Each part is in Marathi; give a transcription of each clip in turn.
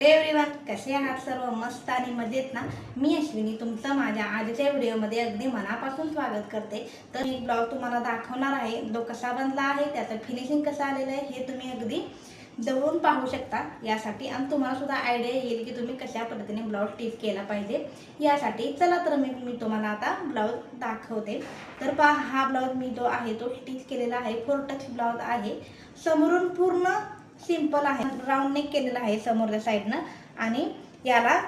एव्हरीवन, कसे आहात सर्व? मस्त आणि मजेत ना? मी अश्विनी तुमचं माझ्या आजच्या व्हिडिओमध्ये अगदी मनापासून स्वागत करते। तर ही ब्लाउज तुम्हाला दाखवणार आहे, तो कसा बनला आहे, त्याचं फिनिशिंग कसं आलेलं आहे हे तुम्ही अगदी जवळून पाहू शकता यासाठी, आणि तुम्हाला सुद्धा आयडिया येईल की तुम्ही कशा पद्धतीने ब्लाउज स्टिच केला पाहिजे यासाठी। चला तर मी तुम्हाला आता ब्लाउज दाखवते। तर पहा, हा ब्लाउज मी जो आहे तो स्टिच केलेला आहे। 4 टक्स ब्लाउज आहे, समोरून पूर्ण सिंपल आहे, राऊंड नेक केलेला आहे समोरच्या साईडनं, आणि याला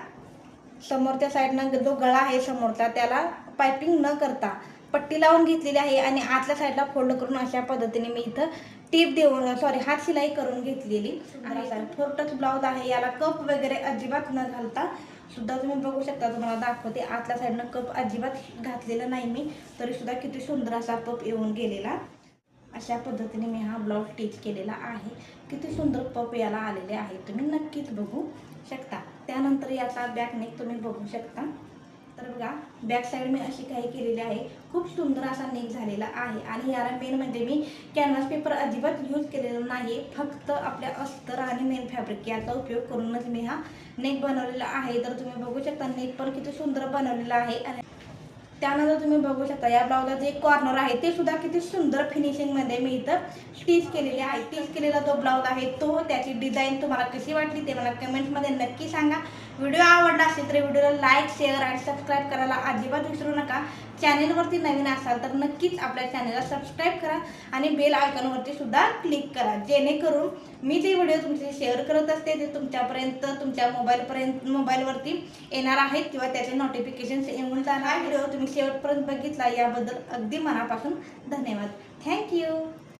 समोरच्या साईडनं जो गळा आहे समोरचा त्याला पाइपिंग न करता पट्टी लावून घेतलेली आहे, आणि आतल्या साईडला फोल्ड करून अशा पद्धतीने मी इथं टीप देऊन हात शिलाई करून घेतलेली। आणि 4 टक्स ब्लाउज आहे, याला कप वगैरे अजिबात न घालता सुद्धा तुम्ही बघू शकता, तुम्हाला दाखवते। आतल्या साईडनं कप अजिबात घातलेला नाही मी, तरी सुद्धा किती सुंदर असा पप येऊन गेलेला। अशा पद्धतीने मी हा ब्लाउज स्टिच केलेला आहे, किती सुंदर पप याला आलेले आहे, तुम्ही नक्कीच बघू शकता। त्यानंतर याचा बॅक नेक तुम्ही बघू शकता। तर बघा, बॅक साईड मी अशी काही केलेली आहे, खूप सुंदर असा नेक झालेला आहे। आणि याला मेन म्हणजे मी कॅनव्हास पेपर अजिबात यूज केलेला नाही, फक्त आपल्या अस्तर आणि मेन फॅब्रिक याचा उपयोग करूनच मी हा नेक बनवलेला आहे। तर तुम्ही बघू शकता, नेक पण किती सुंदर बनवलेला आहे। त्यानंतर तुम्ही बघू शकता, या ब्लाउजचा जे कॉर्नर आहे ते सुद्धा किती सुंदर फिनिशिंगमध्ये मी इथं स्टिच केलेली आहे। स्टिच केलेला जो ब्लाउज आहे तो, त्याची डिझाईन तुम्हाला कशी वाटली ते मला कमेंट्समध्ये नक्की सांगा। व्हिडिओ आवडला असेल तर व्हिडिओला लाईक, शेअर आणि सबस्क्राईब करायला अजिबात विसरू नका। चॅनेलवरती नवीन असाल तर नक्कीच आपल्या चॅनेलला सबस्क्राईब करा आणि बेल आयकॉनवरती सुद्धा क्लिक करा, जेणेकरून मी जे व्हिडिओ तुमचे शेअर करत असते ते तुमच्यापर्यंत, तुमच्या मोबाईलवरती येणार आहेत, किंवा त्याचे नोटिफिकेशन्स येऊन जाणार। व्हिडिओ तुम्ही शेवटपर्यंत बघितला याबद्दल अगदी मनापासून धन्यवाद। थँक्यू।